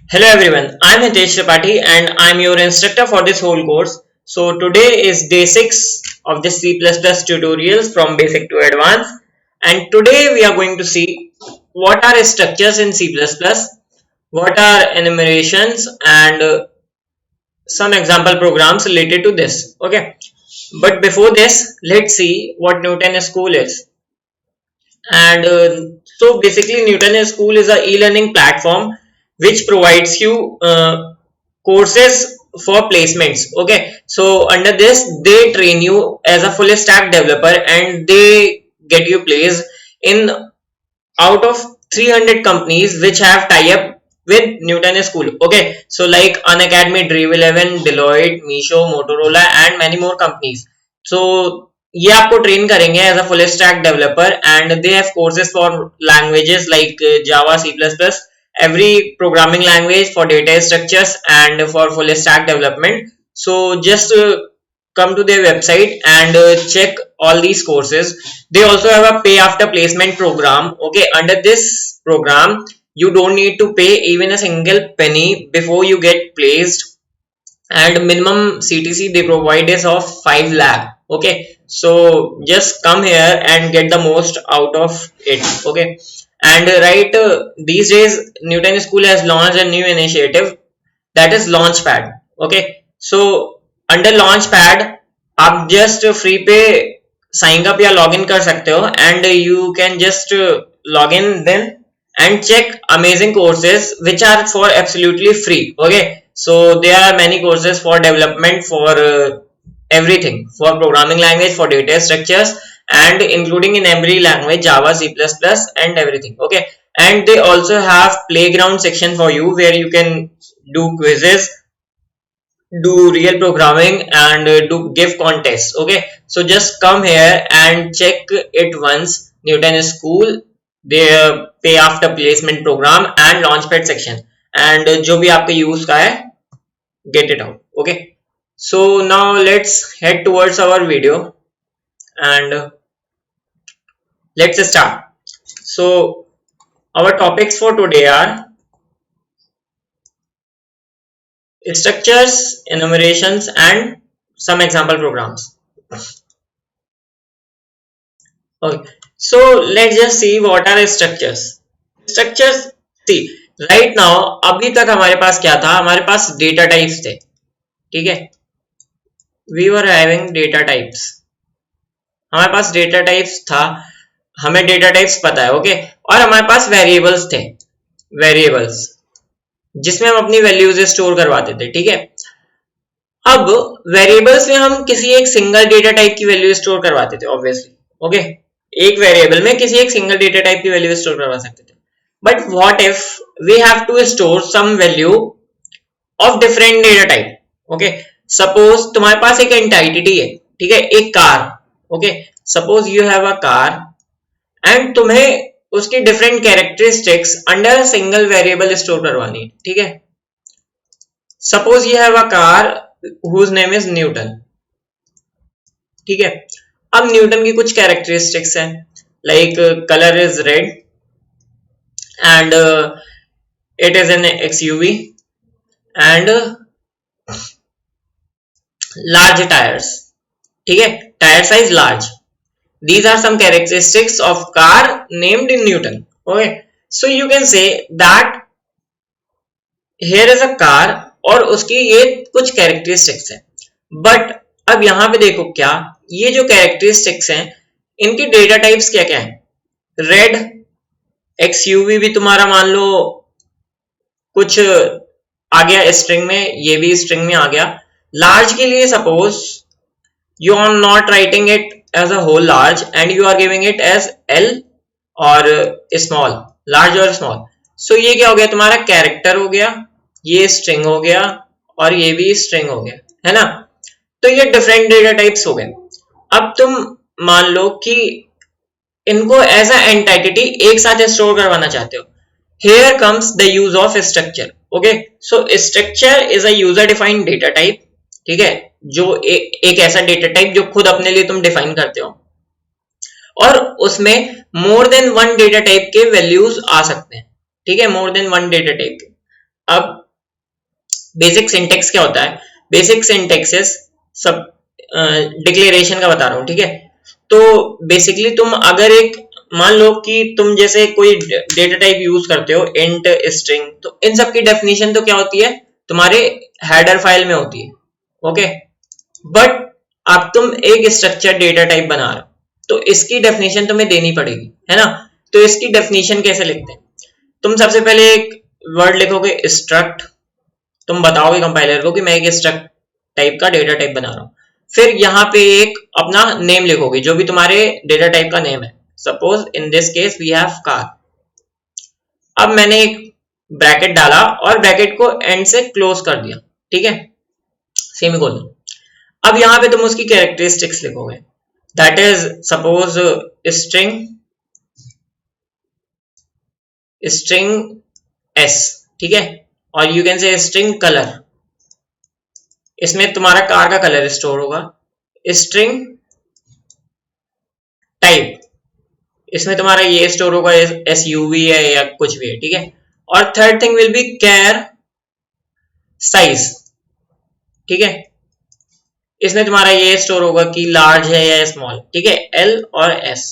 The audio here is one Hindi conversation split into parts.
Hello everyone, I'm Hitesh Tripathi and I'm your instructor for this whole course. So today is day 6 of the C++ tutorials from basic to advanced, and today we are going to see what are structures in C++, what are enumerations, and some example programs related to this. Okay, but before this let's see what Newton School is. And so basically Newton School is a e-learning platform which provides you courses for placements. Okay, so under this they train you as a full stack developer and they get you placed in out of 300 companies which have tie up with Newton School. Okay, so like Unacademy, Dream11, Deloitte, Misho, Motorola and many more companies. So ये आपको ट्रेन करेंगे as a full stack developer and they have courses for languages like Java, C plus plus, every programming language for data structures and for full stack development. So just come to their website and check all these courses. They also have a pay after placement program. Okay, under this program you don't need to pay even a single penny before you get placed, and minimum CTC they provide is of 5 lakh. Okay, so just come here and get the most out of it. Okay, and right, these days Newton School has launched a new initiative, that is Launchpad. Okay, so under Launchpad आप just free पे sign up या login कर सकते हो and you can just login then and check amazing courses which are for absolutely free. Okay, so there are many courses for development, for everything, for programming language, for data structures, and including in every language, Java, C++ and everything. Okay, and they also have playground section for you where you can do quizzes, do real programming and do give contests. Okay, so just come here and check it once. Newton School, their pay after placement program and launchpad section, and जो भी आपके use का है, get it out. Okay, so now let's head towards our video and let's start. So our topics for today are structures, enumerations and some example programs. Okay, so let's just see what are structures. Structures, see, right now अभी तक हमारे पास क्या था, हमारे पास डेटा टाइप्स थे. ठीक है, we were having data types. हमारे पास डेटा टाइप्स था, हमें डेटा टाइप्स पता है. ओके, और हमारे पास वेरिएबल्स थे, वेरिएबल्स जिसमें हम अपनी वैल्यूज स्टोर करवाते थे. ठीक है, अब वेरिएबल्स में हम किसी एक सिंगल डेटा टाइप की वैल्यू स्टोर करवाते थे ऑब्वियसली. ओके, एक वेरिएबल में किसी एक सिंगल डेटा टाइप की वैल्यू स्टोर करवा सकते थे. But what if we have to store some value of different data type. Okay, suppose तुम्हारे पास एक एंटाइटी है, ठीक है, एक car. Okay, suppose you have a car and तुम्हें उसकी different characteristics under single variable store करवानी है. ठीक है, suppose you have a car whose name is Newton. ठीक है, अब न्यूटन की कुछ कैरेक्टरिस्टिक्स हैं, like colour is red and it is an XUV and large tyres. ठीक है, tyre size large. These are some characteristics of car named in Newton. Okay, so you can say that here is a car और उसकी ये कुछ कैरेक्टरिस्टिक्स है. बट अब यहाँ पे देखो, क्या ये जो कैरेक्टरिस्टिक्स हैं इनकी डेटा टाइप्स क्या क्या है. रेड, एक्सयूवी भी तुम्हारा मान लो कुछ आ गया स्ट्रिंग में, ये भी स्ट्रिंग में आ गया. लार्ज के लिए suppose you are not writing it as a whole large and you are giving it as L or small, large or small. So ये क्या हो गया, तुम्हारा कैरेक्टर हो गया, ये स्ट्रिंग हो गया और ये भी स्ट्रिंग हो गया, है ना. तो ये डिफरेंट डेटा टाइप्स हो गए. अब तुम मान लो कि इनको एज अ एंटाइटी एक साथ स्टोर करवाना चाहते हो. Here comes the use of structure. Okay, so structure is a user defined data type. ठीक है, जो एक ऐसा डेटा टाइप जो खुद अपने लिए तुम डिफाइन करते हो और उसमें more than one data type के वैल्यूज आ सकते हैं. ठीक है, more than one data type के. अब बेसिक सिंटेक्स क्या होता है? बेसिक सिंटेक्स सब डिक्लेरेशन का बता रहा हूं, ठीक है। तो बेसिकली तुम अगर एक मान लो कि तुम जैसे कोई डेटा टाइप यूज करते हो इंट, स्ट्रिंग, तो इन सब की डेफिनेशन तो क्या होती है तुम्हारे हेडर फाइल में होती है, ओके। बट अब तुम एक स्ट्रक्चर डेटा टाइप बना रहे हो तो इसकी डेफिनेशन तुम्हें देनी पड़ेगी, है ना। तो इसकी डेफिनेशन कैसे लिखते हैं? तुम सबसे पहले एक वर्ड लिखोगे स्ट्रक्ट, तुम बताओगे कंपाइलर को कि मैं एक स्ट्रक्ट टाइप का डेटा टाइप बना रहा हूं। फिर यहाँ पे एक अपना नेम लिखोगे जो भी तुम्हारे डेटा टाइप का नेम है। Suppose in this case we have car. अब मैंने एक ब्रैकेट डाला और ब्रैकेट को एंड से क्लोज कर दिया, ठीक है, सेमीकोलन। अब यहाँ पे तुम उसकी कैरेक्टरिस्टिक्स लिखोगे, that is suppose string S, ठीक है, और you can say string colour, इसमें तुम्हारा कार का कलर स्टोर होगा। स्ट्रिंग टाइप, इसमें तुम्हारा ये स्टोर होगा, SUV है या कुछ भी है, ठीक है। और third thing will be car size, ठीक है, इसमें तुम्हारा ये स्टोर होगा कि लार्ज है या स्मॉल, ठीक है, L और S।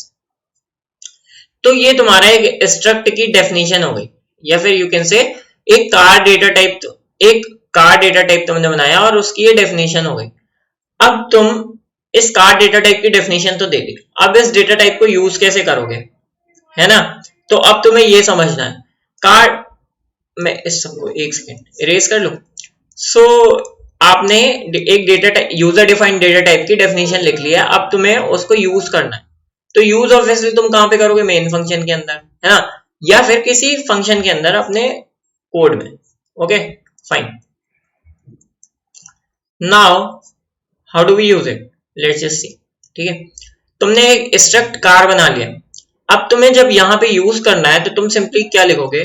तो ये तुम्हारा एक स्ट्रक्ट की डेफिनेशन हो गई, या फिर यू कैन से एक कार डेटा टाइप तुमने बनाया और उसकी ये डेफिनेशन हो गई। अब तुम इस कार डेटा टाइप की डेफिनेशन तो दे दी, अब इस डेटा टाइप को यूज कैसे करोगे, है ना। तो अब तुम्हें ये समझना है कार, मैं इस सबको एक सेकेंड इरेज कर लूं। सो आपने एक data type, user defined data type की डेफिनेशन लिख लिया, अब तुम्हें उसको यूज करना है। तो यूज ऑब्वियसली तुम कहां पे करोगे? मेन फंक्शन के अंदर, है ना, या फिर किसी फंक्शन के अंदर अपने कोड में, okay fine. Now how do we use it, let's just see, ठीक है। तुमने एक स्ट्रक्ट कार बना लिया, अब तुम्हें जब यहां पे यूज करना है तो तुम सिंपली क्या लिखोगे?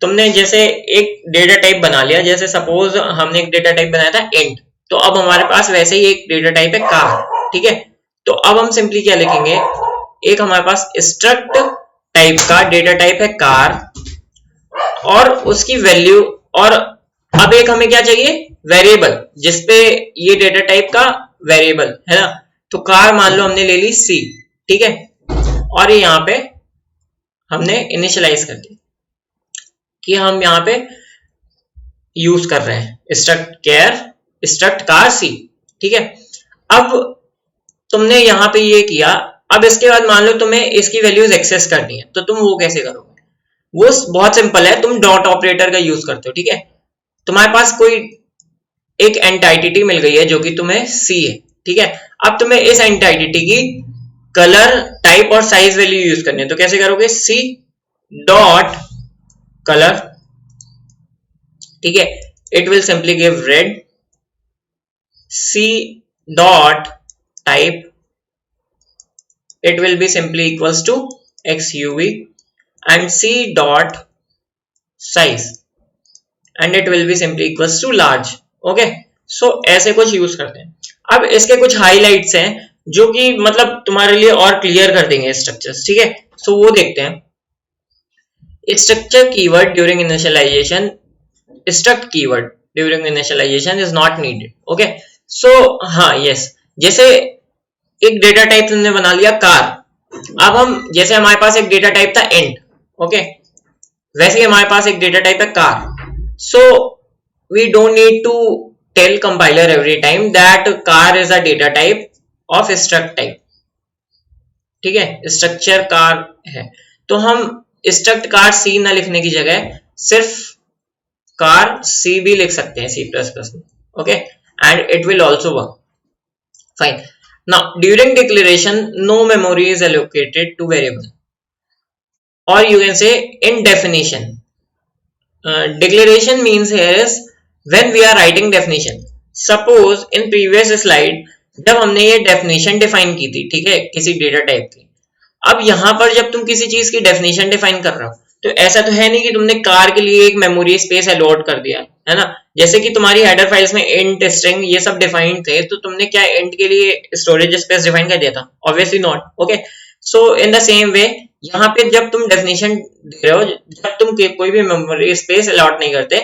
तुमने जैसे एक डेटा टाइप बना लिया, जैसे सपोज हमने एक डेटा टाइप बनाया था इंट, तो अब हमारे पास वैसे ही एक डेटा टाइप है कार, ठीक है। तो अब हम सिंपली क्या लिखेंगे? एक हमारे पास स्ट्रक्ट टाइप का डेटा टाइप है कार और उसकी वैल्यू, और अब एक हमें क्या चाहिए? वेरिएबल, जिसपे ये डेटा टाइप का वेरिएबल है ना। तो कार मान लो हमने ले ली C, ठीक है, और ये यहाँ पे हमने इनिशियलाइज कर दी कि हम यहाँ पे यूज कर रहे हैं स्ट्रक्ट कार C, ठीक है। अब तुमने यहाँ पे ये किया, अब इसके बाद मान लो तुम्हें इसकी वैल्यूज एक्सेस करनी है, तो तुम वो कैसे करोगे? वो बहुत सिंपल है, तुम डॉट ऑपरेटर का यूज करते हो, ठीक है। तुम्हारे पास कोई एक एंटाइटी मिल गई है जो कि तुम्हें C है, ठीक है। अब तुम्हें इस एंटाइटी की कलर, टाइप और साइज वैल्यू यूज करनी है, तो कैसे करोगे? C डॉट कलर, ठीक है, it will simply give red. C dot type, it will be simply equals to XUV, and C dot size, and it will be simply equals to large, okay। so ऐसे कुछ यूज करते हैं। अब इसके कुछ हाईलाइट्स हैं जो कि मतलब तुम्हारे लिए और क्लियर कर देंगे स्ट्रक्चर्स, ठीक है। सो वो देखते हैं। Structure keyword during initialization, struct keyword during initialization is not needed, okay. So हाँ, यस, जैसे एक डेटा टाइप तुमने बना लिया कार, अब हम जैसे हमारे पास एक डेटा टाइप था इंट, ओके, वैसे ही हमारे पास एक डेटा टाइप है car. So we don't need to tell compiler every time that car is a data type of struct type, ठीक है, स्ट्रक्चर कार है। तो हम स्ट्रक्ट कार C ना लिखने की जगह सिर्फ कार C भी लिख सकते हैं C++ में, okay, and it will also work fine. Now, during declaration, no memory is allocated to variable, or you can say in definition. Declaration means here is when we are writing definition. Suppose in previous slide जब हमने ये definition define की थी, ठीक है, किसी data type की, अब यहाँ पर जब तुम किसी चीज की definition define कर रहे हो तो ऐसा तो है नहीं कि तुमने कार के लिए एक मेमोरी स्पेस अलॉट कर दिया, है ना। जैसे कि तुम्हारी हेडर फाइल्स में इंट, स्ट्रिंग ये सब डिफाइंड थे, तो तुमने क्या इंट के लिए स्टोरेज स्पेस डिफाइन कर दिया था? Obviously not, okay. So in the same way यहाँ पे जब तुम डेफिनेशन दे रहे हो, जब तुम कोई भी मेमोरी स्पेस अलॉट नहीं करते,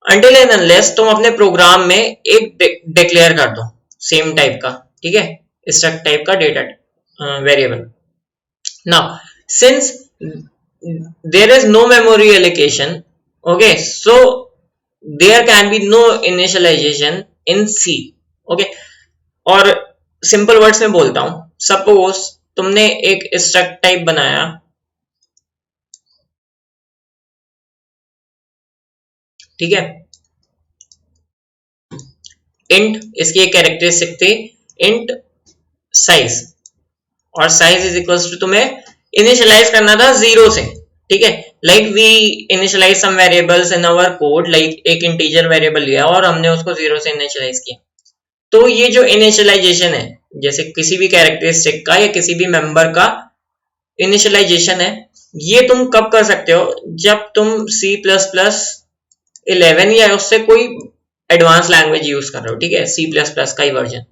अनटिल एंड अनलेस तुम अपने प्रोग्राम में एक डिक्लेयर कर दो सेम टाइप का, ठीक है, स्ट्रक्ट टाइप का data variable. Now, since there is no memory allocation, okay, so there can be no initialization in C. Okay, और सिंपल वर्ड्स में बोलता हूं, सपोज तुमने एक स्ट्रक्ट टाइप बनाया, ठीक है, इंट, इसकी एक कैरेक्टरिस्टिक थी इंट साइज, और साइज इज इक्वल्स टू तुम्हें इनिशियलाइज करना था 0 से, ठीक है, like we initialize some variables in our code, like एक इंटीजर वेरिएबल लिया और हमने उसको 0 से इनिशियलाइज किया. तो ये जो इनिशियलाइजेशन है, जैसे किसी भी कैरेक्टरिस्टिक का या किसी भी मेंबर का इनिशियलाइजेशन है, ये तुम कब कर सकते हो, जब तुम C++11 या उससे कोई एडवांस लैंग्वेज यूज कर रहे हो, ठीक है, C++ का ही वर्जन.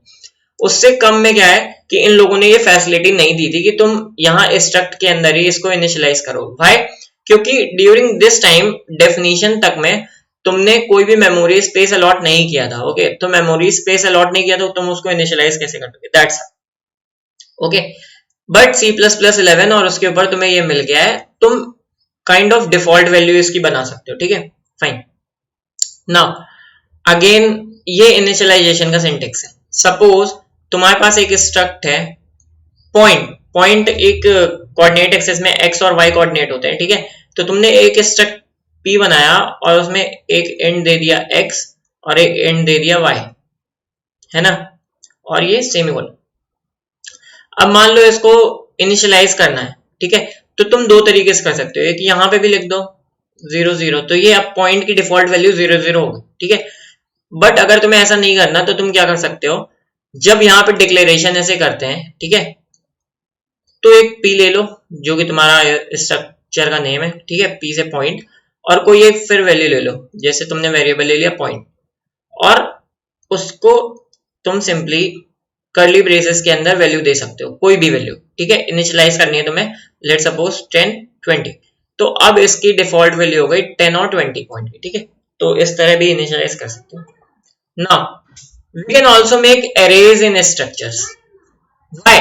उससे कम में क्या है कि इन लोगों ने ये फैसिलिटी नहीं दी थी कि तुम यहाँ स्ट्रक्ट के अंदर ही इसको इनिशियलाइज करो. भाई, क्योंकि ड्यूरिंग दिस टाइम डेफिनेशन तक में तुमने कोई भी मेमोरी स्पेस अलॉट नहीं किया था. ओके, तो मेमोरी स्पेस अलॉट नहीं किया तो तुम उसको इनिशियलाइज कैसे करोगे, दैट्स ओके. बट C++11 और उसके ऊपर तुम्हें ये मिल गया है, तुम काइंड ऑफ डिफॉल्ट वैल्यू इसकी बना सकते हो, ठीक है, फाइन. नाउ अगेन ये इनिशियलाइजेशन का सिंटेक्स है. सपोज तुम्हारे पास एक स्ट्रक्ट है पॉइंट, पॉइंट एक कोऑर्डिनेट एक्सेस में एक्स और वाई कोऑर्डिनेट होते हैं, ठीक है, तो तुमने एक स्ट्रक्ट P बनाया और उसमें एक एंड दे दिया x और एक एंड दे दिया y, है ना, और ये सेमीकोलन. अब मान लो इसको इनिशियलाइज करना है, ठीक है, तो तुम दो तरीके से कर सकते हो, एक यहाँ पे भी लिख दो 0 0, तो ये अब पॉइंट की डिफॉल्ट वैल्यू 0 0 होगी, ठीक है. बट अगर तुम्हें ऐसा नहीं करना तो तुम क्या कर सकते हो, जब यहाँ पे डिक्लेरेशन ऐसे करते हैं, ठीक है, तो एक P ले लो जो कि तुम्हारा स्ट्रक्चर का नेम है, ठीक है, P से पॉइंट, और कोई एक फिर वैल्यू ले लो, जैसे तुमने वेरिएबल ले लिया पॉइंट, और उसको तुम सिंपली कर्ली ब्रेसेस के अंदर वैल्यू दे सकते हो, कोई भी वैल्यू, ठीक है, इनिशियलाइज करनी है तुम्हें, लेट सपोज 10 20, तो अब इसकी डिफॉल्ट वैल्यू हो गई 10 और 20 पॉइंट की, ठीक है, तो इस तरह भी इनिशियलाइज कर सकते हो. Now we can also make arrays in structures. Why?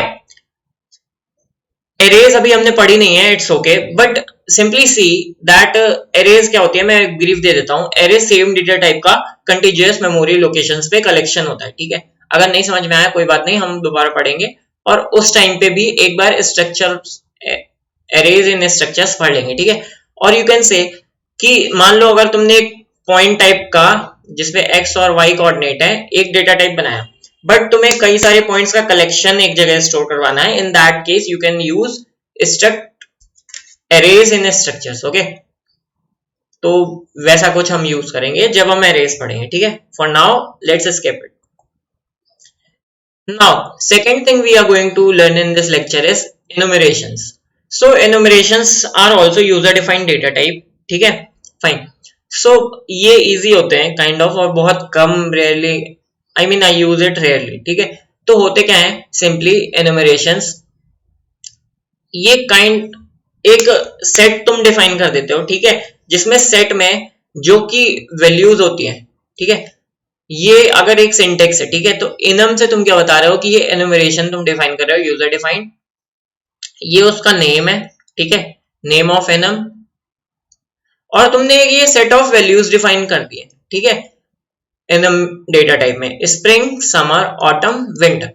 Arrays अभी हमने पढ़ी नहीं है, it's okay, but simply see that arrays क्या होती है, मैं ब्रीफ दे देता हूँ. एरेज सेम डेटा टाइप का कंटीन्यूअस मेमोरी लोकेशंस पे कलेक्शन होता है, ठीक है. अगर नहीं समझ में आया कोई बात नहीं, हम दोबारा पढ़ेंगे और उस टाइम पे भी एक बार स्ट्रक्चर एरेज इन स्ट्रक्चर्स पढ़ लेंगे, ठीक है. और यू कैन से कि मान लो अगर तुमने एक पॉइंट टाइप का जिसपे एक्स और वाई कोऑर्डिनेट है एक डेटा टाइप बनाया, बट तुम्हें कई सारे पॉइंट्स का कलेक्शन एक जगह स्टोर करवाना है, in that case you can use struct arrays in structures. Okay, तो वैसा कुछ हम यूज करेंगे जब हम एरेज पढ़ेंगे, ठीक है. For now let's skip it. Now second thing we are going to learn in this lecture is enumerations. So enumerations are also user defined data type, ठीक है, फाइन. सो ये इजी होते हैं काइंड ऑफ, और बहुत कम, rarely, I mean I use it rarely, ठीक है. तो होते क्या है, सिंपली एनुमरेशंस, ये काइंड एक सेट तुम डिफाइन कर देते हो, ठीक है, जिसमें सेट में जो कि वैल्यूज होती हैं, ठीक है, ये अगर एक सिंटेक्स है, ठीक है, तो इनम से तुम क्या बता रहे हो कि ये एनुमरेशन तुम डिफाइन कर रहे हो, यूजर डिफाइंड, ये उसका नेम है, ठीक है, नेम ऑफ एनम, और तुमने ये सेट ऑफ वैल्यूज डिफाइन कर दिए, ठीक है, एनम डेटा टाइप में, spring summer autumn winter.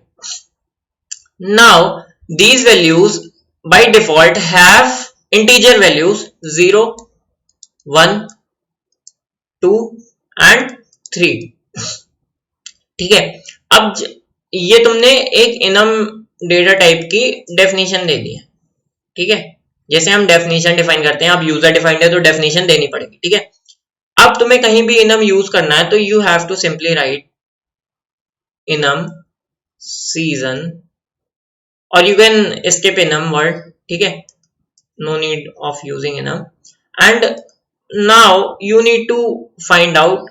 Now these values by default have integer values 0 1 2 and 3, ठीक है. अब ये तुमने एक इनम डेटा टाइप की डेफिनेशन दे दी है, ठीक है, जैसे हम डेफिनेशन डिफाइन करते हैं, अब यूजर डिफाइंड है तो डेफिनेशन देनी पड़ेगी, ठीक है. अब तुम्हें कहीं भी इनम यूज करना है तो you have to simply write enum season, और you can skip enum word, ठीक है, no need of using enum. And now you need to find out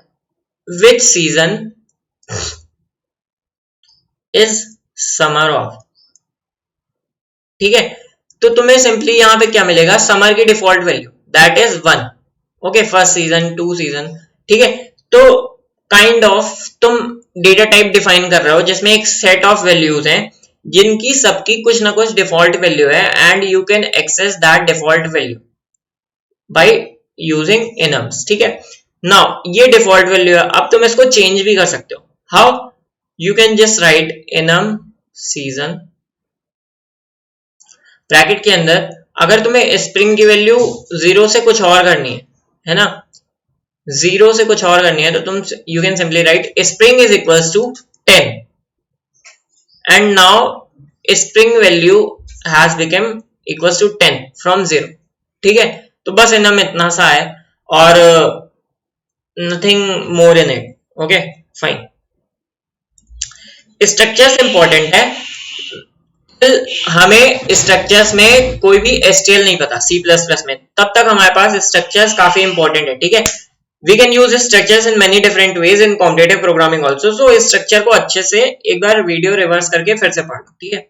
which season is summer of, ठीक है. तो तुम्हें सिंपली यहाँ पे क्या मिलेगा, समर की default value that is 1। Okay, first season, 2 season, ठीक है। तो काइंड ऑफ तुम डेटा टाइप डिफाइन कर रहे हो जिसमें एक सेट ऑफ वैल्यूज हैं जिनकी सबकी कुछ ना कुछ डिफॉल्ट वैल्यू है, and you can access that default value by using enums, ठीक है। नाउ ये डिफॉल्ट वैल्यू है, अब तुम इसको चेंज भी कर सकते हो। How? You can just right enum season bracket के अंदर। अगर तुम्हें स्प्रिंग की वैल्यू 0 से कुछ और करनी है ना, 0 से कुछ और करनी है, तो तुम you can simply write spring is equals to 10 and now spring value has become equals to 10 from 0, ठीक है। तो बस enum इतना सा है और nothing more in it. Okay fine. Structures important है, हमें स्ट्रक्चर्स में कोई भी STL नहीं पता C++ में, तब तक हमारे पास स्ट्रक्चर्स काफी इंपॉर्टेंट है, ठीक है। We can use structures in many different ways in competitive programming also. So structure को अच्छे से एक बार वीडियो रिवर्स करके फिर से पढ़ लो, ठीक है।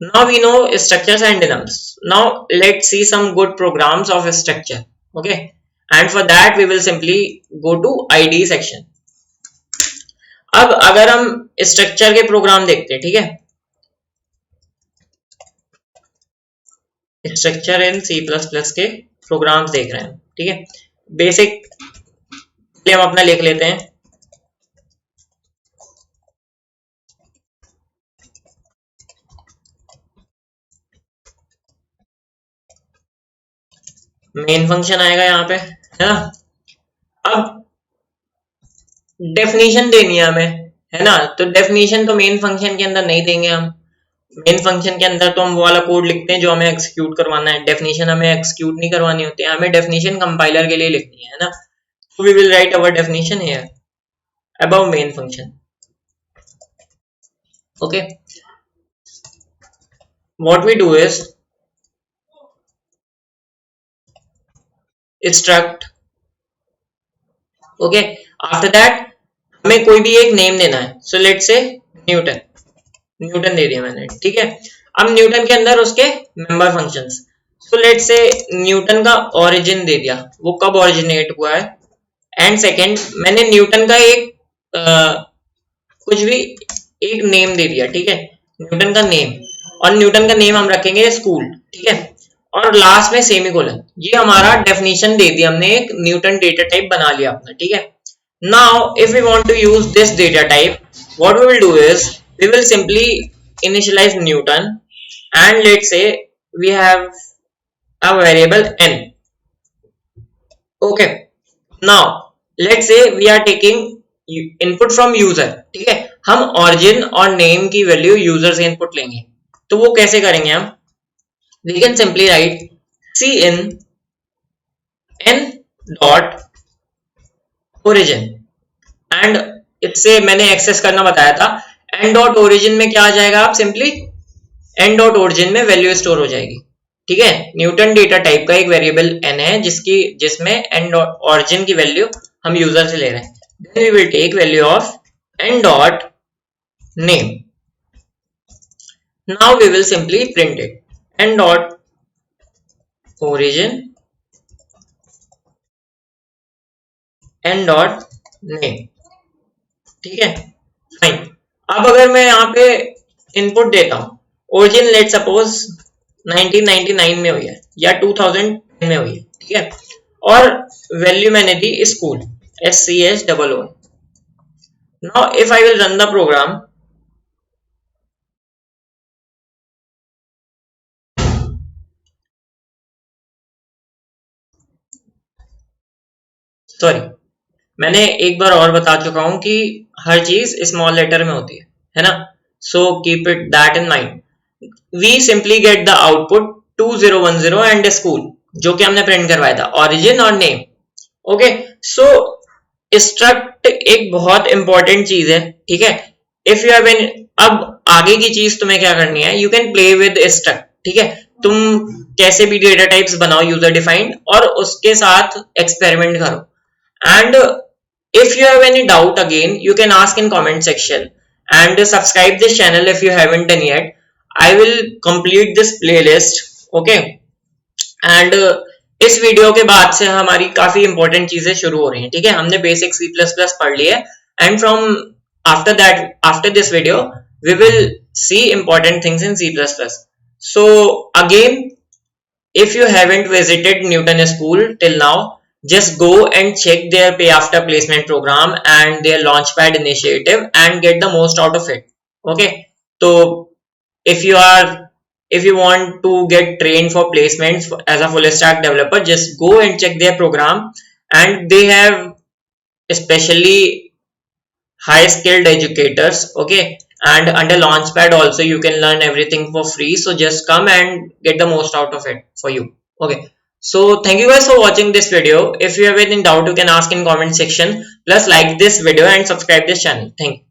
Now we know structures and enums. Now let's see some good programs of structure. Okay, and for that we will simply go to IDE section. अब अगर हम स्ट्रक्चर के प्रोग्राम देखते हैं, ठीक है, स्ट्रक्चर इन C++ के प्रोग्राम्स देख रहे हैं, ठीक है। बेसिक हम अपना लिख लेते हैं। मेन फंक्शन आएगा यहाँ पे, है ना। अब डेफिनेशन देनी है हमें, है ना, तो डेफिनेशन तो मेन फंक्शन के अंदर नहीं देंगे हम। मेन फंक्शन के अंदर तो हम वो वाला कोड लिखते हैं जो हमें एक्सिक्यूट करवाना है, डेफिनेशन हमें एक्सिक्यूट नहीं करवानी होती है, हमें डेफिनेशन कंपाइलर के लिए लिखनी है ना। So we will write our definition here above main function. Okay, what we do is struct. Okay, after that हमें कोई भी एक नेम देना है। So let's say Newton, Newton दे दिया मैंने, ठीक है। अब न्यूटन के अंदर उसके member functions, so let's say Newton का ओरिजिन दे दिया, वो कब ओरिजिनेट हुआ है, एंड सेकेंड मैंने न्यूटन का एक कुछ भी एक नेम दे दिया, ठीक है, न्यूटन का नेम, और न्यूटन का नेम हम रखेंगे स्कूल, ठीक है, और लास्ट में सेमीकोलन। ये हमारा डेफिनेशन दे दिया हमने, एक न्यूटन डेटा टाइप बना लिया अपना, ठीक है। Now if we want to use this data type, what we will do is we will simply initialize newton and let's say we have a variable n। Okay, now let's say we are taking input from user, ठीक है। हम ऑरिजिन और नेम की वैल्यू यूजर से इनपुट लेंगे, तो वो कैसे करेंगे हम, we can simply write cin n dot origin, and इससे मैंने एक्सेस करना बताया था, n डॉट ओरिजिन में क्या आ जाएगा, आप सिंपली n डॉट ओरिजिन में वैल्यू स्टोर हो जाएगी, ठीक है। न्यूटन डेटा टाइप का एक वेरिएबल n है जिसमें n डॉट ओरिजिन की वैल्यू हम यूजर से ले रहे हैं। Then we will take value of n dot name. Now we will simply print it, n dot origin, n dot name, ठीक है, फाइन। अब अगर मैं यहाँ पे इनपुट देता हूँ, ओरिजिन लेट सपोज 1999 में हुई है या 2000 में हुई है, ठीक है, और वैल्यू मैंने दी school, SCHOO। Now if I will run the program, sorry मैंने एक बार और बता चुका हूं कि हर चीज स्मॉल लेटर में होती है ना, so keep it that in mind. We simply get the output 2010 and school, जो कि हमने प्रिंट करवाया था, ऑरिजिन और नेम। ओके, सो स्ट्रक्ट एक बहुत इंपॉर्टेंट चीज है, ठीक है। इफ यू हैव एन, अब आगे की चीज तुम्हें क्या करनी है, you can play with struct, ठीक है। तुम कैसे भी डेटा टाइप्स बनाओ यूजर डिफाइंड और उसके साथ एक्सपेरिमेंट करो, and if you have any doubt again you can ask in comment section and subscribe this channel if you haven't done yet. I will complete this playlist okay and इस वीडियो के बाद से हमारी काफी इंपॉर्टेंट चीजें शुरू हो रही हैं, ठीक है। हमने बेसिक सी प्लस प्लस पढ़ ली है and from after that, after this video we will see important things in C++. So again, if you haven't visited Newton School till now, just go and check their pay after placement program and their launchpad initiative and get the most out of it. Okay, so if you are, if you want to get trained for placements as a full stack developer, just go and check their program, and they have especially high skilled educators. Okay, and under launchpad also you can learn everything for free, so just come and get the most out of it for you. Okay, so thank you guys for watching this video. If you have any doubt, you can ask in comment section. Plus like this video and subscribe this channel. Thank you.